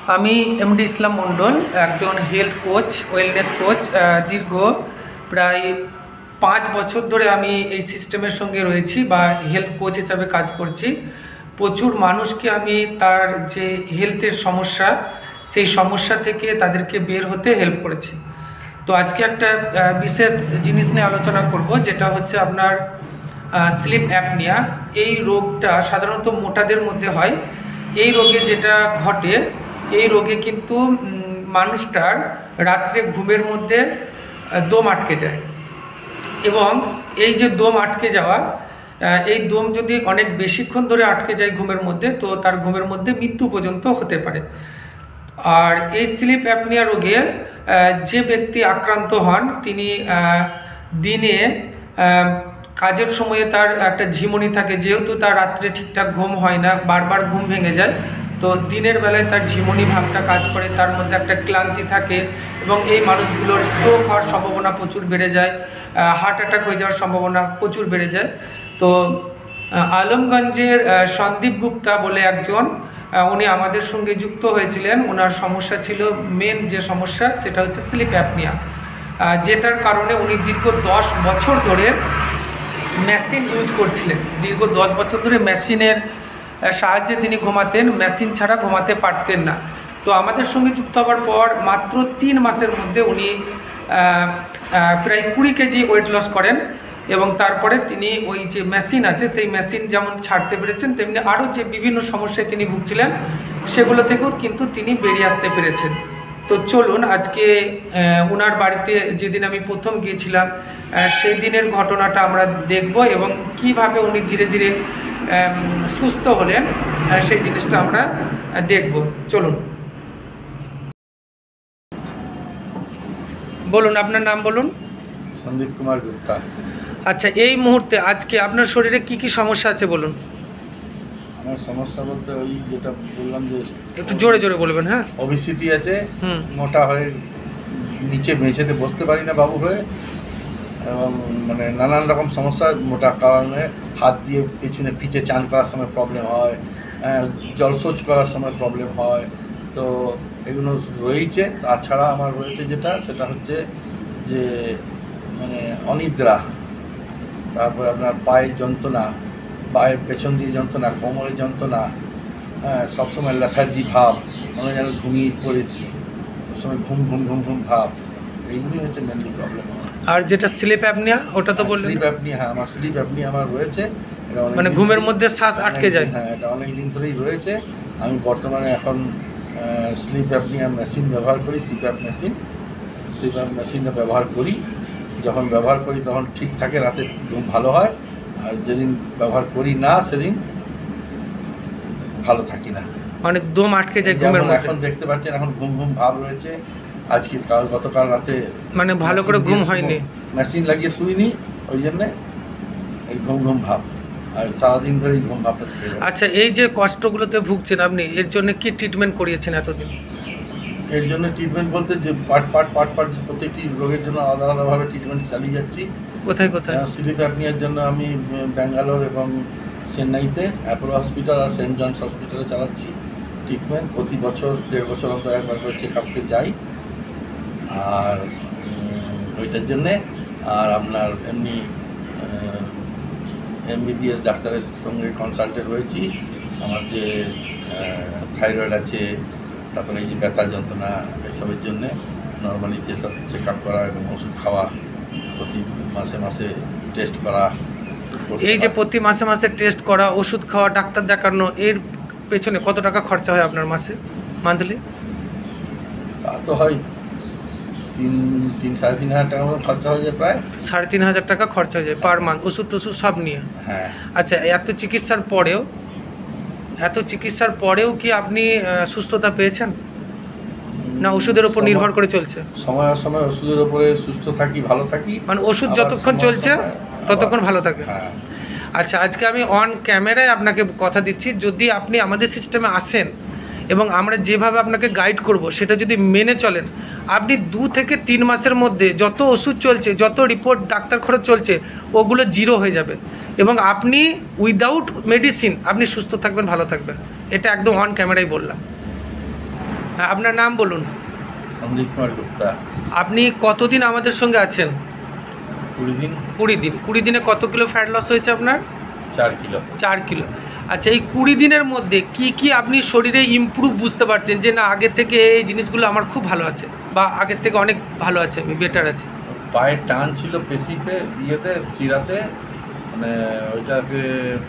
আমি এমডি ইসলাম মণ্ডল, একজন health coach, wellness coach. দীর্ঘ প্রায় 5 বছর ধরে আমি এই সিস্টেমের সঙ্গে রয়েছি বা হেলথ কোচ হিসাবে কাজ করছি। প্রচুর মানুষকে আমি তার যে হেলথের সমস্যা, সেই সমস্যা থেকে তাদেরকে বের হতে হেল্প করেছি। তো আজকে একটা বিশেষ জিনিস নিয়ে আলোচনা করব, যেটা হচ্ছে আপনার স্লিপ অ্যাপনিয়া। এই রোগটা সাধারণত মোটাদের মধ্যে হয়। এই রোগে যেটা ঘটে, এই রোগে কিন্তু মানুষটার রাত্রে ঘুমের মধ্যে দম আটকে যায়, এবং এই যে দম আটকে যাওয়া, এই দম যদি অনেক বেশিক্ষণ ধরে আটকে যায় ঘুমের মধ্যে, তো তার ঘুমের মধ্যে মৃত্যু পর্যন্ত হতে পারে। আর এই স্লিপ অ্যাপনিয়া রোগে যে ব্যক্তি আক্রান্ত হন, তিনি দিনে কাজের সময়ে তার একটা ঝিমুনি থাকে, যেহেতু তার রাত্রে ঠিকঠাক ঘুম হয় না, বারবার ঘুম ভেঙে যায়, তো দিনের বেলায় তার ঝিমুনি ভাবটা কাজ করে, তার মধ্যে একটা ক্লান্তি থাকে, এবং এই মানুষগুলোর স্ট্রোক হওয়ার সম্ভাবনা প্রচুর বেড়ে যায়, হার্ট অ্যাটাক হয়ে যাওয়ার সম্ভাবনা প্রচুর বেড়ে যায়। তো আলমগঞ্জের সন্দীপ গুপ্তা বলে একজন, উনি আমাদের সঙ্গে যুক্ত হয়েছিলেন। ওনার সমস্যা ছিল, মেন যে সমস্যা সেটা হচ্ছে স্লিপ অ্যাপনিয়া, যেটার কারণে উনি দীর্ঘ 10 বছর ধরে মেশিন ইউজ করছিলেন। দীর্ঘ 10 বছর ধরে মেশিনের সাহায্যে তিনি ঘুমাতেন, মেশিন ছাড়া ঘুমাতে পারতেন না। তো আমাদের সঙ্গে যুক্ত হওয়ার পর মাত্র 3 মাসের মধ্যে উনি প্রায় 20 কেজি ওয়েট লস করেন, এবং তারপরে তিনি ওই যে মেশিন আছে, সেই মেশিন যেমন ছাড়তে পেরেছেন, তেমনি আরও যে বিভিন্ন সমস্যায় তিনি ভুগছিলেন, সেগুলো থেকেও কিন্তু তিনি বেরিয়ে আসতে পেরেছেন। তো চলুন আজকে ওনার বাড়িতে যেদিন আমি প্রথম গিয়েছিলাম, সেই দিনের ঘটনাটা আমরা দেখব, এবং কিভাবে উনি ধীরে ধীরে সুস্থ হলেন, সেই জিনিসটা আমরা দেখব। চলুন, বলুন আপনার নাম বলুন। সন্দীপ কুমার গুপ্তা। আচ্ছা, এই মুহূর্তে আজকে আপনার শরীরে কি কি সমস্যা আছে বলুন। আমার সমস্যা বলতে ওই যেটা বললাম, যে একটু জোরে জোরে বলবেন। হ্যাঁ, ওবেসিটি আছে, মোটা হয়ে নিচে মেঝেতে বসতে পারি না বাবু হয়ে, এবং মানে নানান রকম সমস্যা। মোটা কারণে হাত দিয়ে পেছনে পিঠে চান করার সময় প্রবলেম হয়, জলশৌচ করার সময় প্রবলেম হয়। তো এগুলো রয়েছে। তাছাড়া আমার রয়েছে যেটা, সেটা হচ্ছে যে মানে অনিদ্রা, তারপরে আপনার পায়ের যন্ত্রণা, পায়ের পেছন দিয়ে যন্ত্রণা, কোমরের যন্ত্রণা, সবসময় লেথার্জি ভাব, মনে যেন ঘুমিয়ে পড়েছি, সবসময় ঘুম ঘুম ঘুম ঘুম ভাব। এইগুলি হচ্ছে মেনলি প্রবলেম। আর যেটা স্লিপ অ্যাপনিয়া, ওটা তো বললেন। স্লিপ অ্যাপনিয়া, হ্যাঁ, আমার স্লিপ অ্যাপনিয়া আমার রয়েছে। এটা মানে ঘুমের মধ্যে শ্বাস আটকে যায়। হ্যাঁ, এটা অনেক দিন ধরেই রয়েছে। আমি বর্তমানে এখন স্লিপ অ্যাপনিয়া মেশিন ব্যবহার করি, সিপ্যাপ মেশিন। সিপ্যাপ মেশিনটা ব্যবহার করি। যখন ব্যবহার করি তখন ঠিক থাকে, রাতে ঘুম ভালো হয়। আর যেদিন ব্যবহার করি না, সেদিন ভালো থাকি না, মানে দম আটকে যায় ঘুমের মধ্যে। এখন দেখতে পাচ্ছেন, এখন ঘুম ঘুম ভাব রয়েছে। আজকে গতকাল রাতে মানে ভালো করে ঘুম হয়নি, মেশিন লাগিয়ে শুইনি, ওই জন্যে এই ঘুম ঘুম ভাব, আর সারাদিন ধরে এই ঘুম ভাবটা থেকে যায়। আচ্ছা, এই যে কষ্টগুলোতে ভুগছেন আপনি, এর জন্য কি ট্রিটমেন্ট করিয়েছেন এতদিন? এর জন্য ট্রিটমেন্ট বলতে যে পার্ট প্রত্যেকটি রোগের জন্য আলাদা আলাদাভাবে ট্রিটমেন্ট চালিয়ে যাচ্ছি। কোথায় কোথায়? স্লিপ অ্যাপনিয়ার জন্য আমি ব্যাঙ্গালোর এবং চেন্নাইতে অ্যাপোলো হসপিটাল আর সেন্ট জনস হসপিটালে চালাচ্ছি ট্রিটমেন্ট। প্রতি বছর 1.5 বছর অন্তর একবার করে চেক আপকে যাই, আর ওইটার জন্যে। আর আপনার এমনি এমবিবিএস ডাক্তারের সঙ্গে কনসাল্টে রয়েছি। আমার যে থাইরয়েড আছে, তারপরে এই যে ব্যথা যন্ত্রণা, এসবের জন্যে নর্মালি যেসব চেক আপ করা এবং ওষুধ খাওয়া, প্রতি মাসে মাসে টেস্ট করা। এই যে প্রতি মাসে মাসে টেস্ট করা, ওষুধ খাওয়া, ডাক্তার দেখানো, এর পেছনে কত টাকা খরচা হয় আপনার মাসে, মান্থলি? তা তো হয় 3-3.5 হাজার টাকা মতো খরচা হয়ে যায়, প্রায় 3.5 টাকা খরচা হয়ে যায় পার মান্থ, ওষুধ টষুধ সব নিয়ে। হ্যাঁ। আচ্ছা, এত চিকিৎসার পরেও কি আপনি সুস্থতা পেয়েছেন, না ওষুধের উপর নির্ভর করে চলছে? সময় সময় ওষুধের উপরে সুস্থ থাকি, ভালো থাকি। মানে ওষুধ যতক্ষণ চলছে ততক্ষণ ভালো থাকে। হ্যাঁ। আচ্ছা, আজকে আমি অন ক্যামেরায় আপনাকে কথা দিচ্ছি, যদি আপনি আমাদের সিস্টেমে আসেন এবং আমরা যেভাবে আপনাকে গাইড করব সেটা যদি মেনে চলেন, আপনি 2 থেকে 3 মাসের মধ্যে যত ওষুধ চলছে, যত রিপোর্ট ডাক্তার খরচ চলছে, ওগুলো জিরো হয়ে যাবে, এবং আপনি উইদাউট মেডিসিন আপনি সুস্থ থাকবেন, ভালো থাকবেন। এটা একদম অন ক্যামেরায় বললাম। হ্যাঁ, আপনার নাম বলুন। সন্দীপ কুমার গুপ্তা। আপনি কতদিন আমাদের সঙ্গে আছেন? 20 দিন। 20 দিন। 20 দিনে কত কিলো ফ্যাট লস হয়েছে আপনার? 4 কিলো। 4 কিলো। আচ্ছা, এই 20 দিনের মধ্যে কি কি আপনি শরীরে ইমপ্রুভ বুঝতে পারছেন যে না আগের থেকে এই জিনিসগুলো আমার খুব ভালো আছে বা আগের থেকে অনেক ভালো আছে, আমি বেটার আছি? পায়ের টান ছিল পেশিতে, ইয়েতে, শিরাতে, মানে ওইটাকে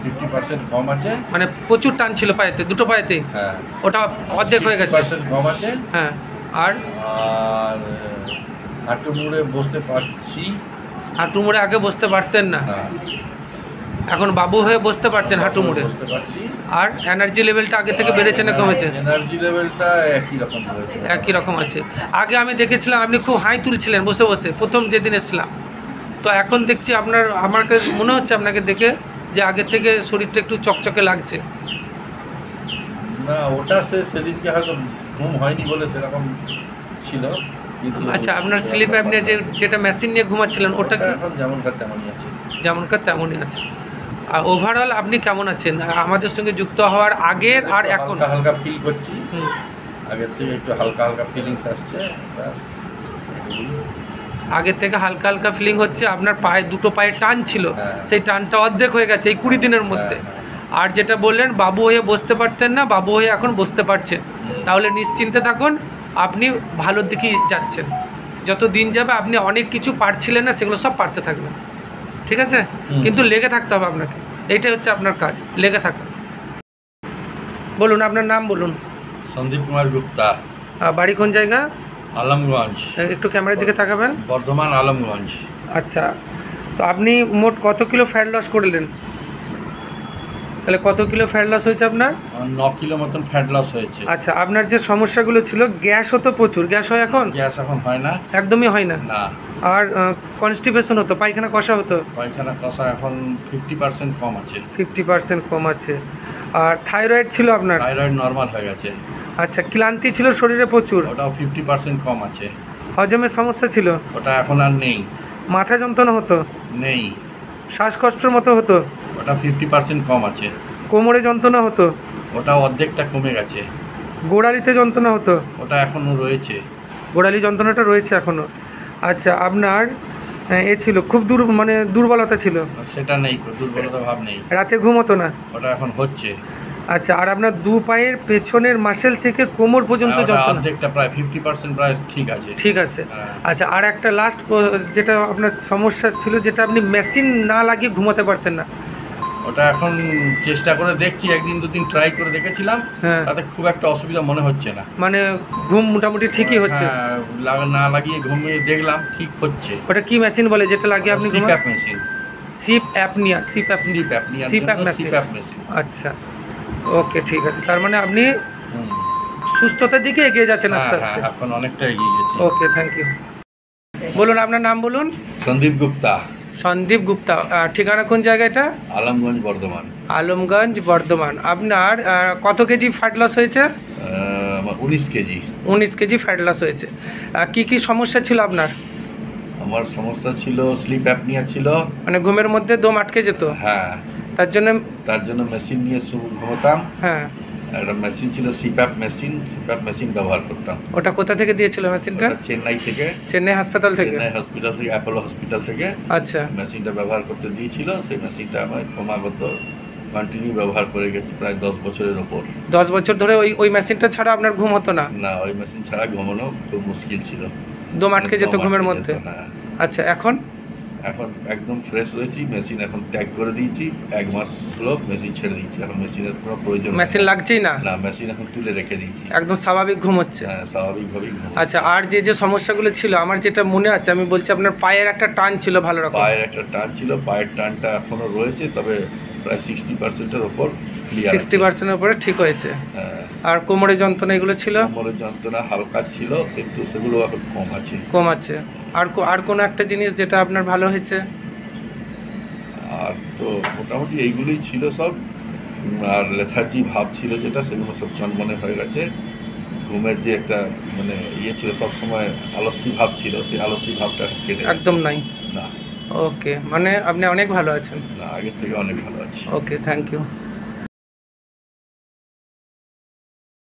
50% কম আছে। মানে প্রচুর টান ছিল পায়েতে, দুটো পায়েতে? হ্যাঁ, ওটা অর্ধেক হয়ে গেছে। 50% কম আছে। হ্যাঁ, আর আর হাঁটু মুড়ে বসতে পারছি। হাঁটু মুড়ে আগে বসতে পারতেন না, হ্যাঁ, এখন বাবু হয়ে বসতে পারছেন হাঁটু মুড়ে। বসতে পারছি। আর এনার্জি লেভেলটা আগে থেকে বেড়েছে না কমেছে? এনার্জি লেভেলটা একই রকম রয়েছে। একই রকম আছে। আগে আমি দেখেছিলাম আপনি খুব হাই তুলছিলেন বসে বসে, প্রথম যেদিন এসেছিলাম। তো এখন দেখছি আপনার, আমার কাছে মনে হচ্ছে আপনাকে দেখে যে আগের থেকে শরীরটা একটু চকচকে লাগছে। না, ওটা সেদিনকে হয়তো ঘুম হয়নি বলে সেরকম ছিল। কিন্তু আচ্ছা, আপনার স্লিপ অ্যাপনিয়া যেটা মেশিন নিয়ে ঘুমাচ্ছিলেন ওটা কি? এখন যেমনকার তেমনই আছে। যেমনকার তেমনই আছে। আর ওভারঅল আপনি কেমন আছেন আমাদের সঙ্গে যুক্ত হওয়ার আগের আর এখন? হালকা হালকা ফিল করছি, হুম। আগের থেকে একটু হালকা হালকা ফিলিংস আসছে। আগের থেকে হালকা হালকা ফিলিং হচ্ছে। আপনার পায়ে, দুটো পায়ে টান ছিল, হ্যাঁ। সেই টানটা অর্ধেক হয়ে গেছে এই 20 দিনের মধ্যে। আর যেটা বললেন বাবু হয়ে বসতে পারতেন না, বাবু হয়ে এখন বসতে পারছেন, তাহলে নিশ্চিন্তে থাকুন, আপনি ভালোর দিকেই যাচ্ছেন। যত দিন যাবে আপনি অনেক কিছু পারছিলেন না, সেগুলো সব পারতে থাকবেন, ঠিক আছে? কিন্তু লেগে থাকতে হবে আপনাকে, এইটাই হচ্ছে আপনার কাজ, লেগে থাকুন। বলুন, আপনার নাম বলুন। সন্দীপ কুমার গুপ্তা। বাড়ি কোন জায়গা? আলমগঞ্জ। একটু ক্যামেরার দিকে তাকাবেন। বর্ধমান, আলমগঞ্জ। আচ্ছা, তো আপনি মোট কত কিলো ফ্যাট লস করলেন? তাহলে কত কিলো ফ্যাট লস হয়েছে আপনার? 9 কিলো মতন ফ্যাট লস হয়েছে। আচ্ছা, আপনার যে সমস্যাগুলো ছিল, গ্যাস হতো প্রচুর, গ্যাস হয় এখন? গ্যাস এখন হয় না, একদমই হয় না। না। আর কনস্টিপেশন হতো, পায়খানা কষা হতো? পায়খানা কষা এখন 50% কম আছে। 50% কম আছে। আর থাইরয়েড ছিল আপনার? থাইরয়েড নর্মাল হয়ে গেছে। আচ্ছা, ক্লান্তি ছিল শরীরে প্রচুর? ওটাও 50% কম আছে। হজমের সমস্যা ছিল? ওটা এখন আর নেই। মাথা যন্ত্রণা হতো? নেই। শ্বাসকষ্টের মতো হতো? ওটা 50% কম আছে। কোমরে যন্ত্রণা হতো? ওটা অর্ধেকটা কমে গেছে। গোড়ালিতে যন্ত্রণা হতো? ওটা এখনও রয়েছে। গোড়ালি যন্ত্রণাটা রয়েছে এখনও? আচ্ছা, আপনার এ ছিল খুব মানে দুর্বলতা ছিল? সেটা নেই, দুর্বলতা ভাব নেই। রাতে ঘুম হতো না? ওটা এখন হচ্ছে। আচ্ছা, আর আপনার দু পায়ের পেছনের মাসেল থেকে কোমর পর্যন্ত যন্ত্রণা? অর্ধেকটা প্রায় 50% প্রায় ঠিক আছে। ঠিক আছে। হ্যাঁ। আচ্ছা, আর একটা লাস্ট যেটা আপনার সমস্যা ছিল, যেটা আপনি মেশিন না লাগিয়ে ঘুমাতে পারতেন না, ওটা এখন চেষ্টা করে দেখছি, একদিন দুদিন ট্রাই করে দেখেছিলাম, হ্যাঁ, তাতে খুব একটা অসুবিধা মনে হচ্ছে না। মানে ঘুম মোটামুটি ঠিকই হচ্ছে? হ্যাঁ, না লাগিয়ে ঘুমিয়ে দেখলাম ঠিক হচ্ছে। ওটা কি মেশিন বলে যেটা লাগিয়ে আপনি ঘুমান? CPAP machine. Sleep apnoea, sleep apnoea, CPAP machine. আচ্ছা, ওকে, ঠিক আছে। তার মানে আপনি সুস্থতার দিকে এগিয়ে যাচ্ছেন আস্তে আস্তে? এখন অনেকটা এগিয়ে গেছি। ওকে, থ্যাংক ইউ। বলুন, আপনার নাম বলুন। সন্দীপ গুপ্তা। সন্দীপ গুপ্তা। ঠিকানা কোন জায়গা এটা? আলমগঞ্জ, বর্ধমান। আলমগঞ্জ, বর্ধমান। আপনার কত কেজি ফ্যাট লস হয়েছে? 19 কেজি। 19 কেজি ফ্যাট লস হয়েছে। কি কি সমস্যা ছিল আপনার? আমার সমস্যা ছিল স্লিপ অ্যাপনিয়া ছিল, মানে ঘুমের মধ্যে দম আটকে যেত? হ্যাঁ। তার জন্য মেশিন নিয়ে ঘুমোতাম। হ্যাঁ, একটা মেশিন ছিল সিপ্যাপ মেশিন ব্যবহার করতাম। ওটা কোথা থেকে দিয়েছিল মেশিনটা? চেন্নাই থেকে। চেন্নাই হাসপাতাল থেকে? চেন্নাই হসপিটাল থেকে, অ্যাপোলো হসপিটাল থেকে। আচ্ছা, মেশিনটা ব্যবহার করতে দিয়েছিল। সেই মেশিনটা আমার ক্রমাগত কন্টিনিউ ব্যবহার করে গেছি প্রায় 10 বছরের ওপর। 10 বছর ধরে ওই মেশিনটা ছাড়া আপনার ঘুম হতো না? না, ওই মেশিন ছাড়া ঘুমানো খুব মুশকিল ছিল। দম আটকে যেত ঘুমের মধ্যে? আচ্ছা, এখন একদম ফ্রেশ রয়েছি। মেশিন এখন ত্যাগ করে দিয়েছি, 1 মাস হলো মেশিন ছেড়ে দিয়েছি। এখন মেশিনের কোনো প্রয়োজন, মেশিন লাগছেই না? না, মেশিন এখন তুলে রেখে দিয়েছি। একদম স্বাভাবিক ঘুম হচ্ছে? হ্যাঁ, স্বাভাবিকভাবেই ঘুম। আচ্ছা, আর যে সমস্যাগুলো ছিল, আমার যেটা মনে আছে, আমি বলছি আপনার পায়ের একটা টান ছিল ভালো রকম? পায়ের একটা টান ছিল, পায়ের টানটা এখনো রয়েছে, তবে প্রায় 60%-এর ওপর ক্লিয়ার। 60%-এর উপরে ঠিক হয়েছে। হ্যাঁ। আর কোমরে যন্ত্রণা এগুলো ছিল? কোমরের যন্ত্রণা হালকা ছিল, কিন্তু সেগুলো এখন কম আছে। কম আছে। আর কোনো একটা জিনিস যেটা আপনার ভালো হয়েছে? আর তো মোটামুটি এইগুলোই ছিল সব। আর লেথার্জি ভাব ছিল যেটা, সেগুলো সব চনমনে হয়ে গেছে। ঘুমের যে একটা মানে ছিল, সবসময় আলস্যি ভাব ছিল, সেই আলস্যি ভাবটা কেটে একদম নাই? না। ওকে, মানে আপনি অনেক ভালো আছেন? না, আগের থেকে অনেক ভালো আছি। ওকে, থ্যাংক ইউ।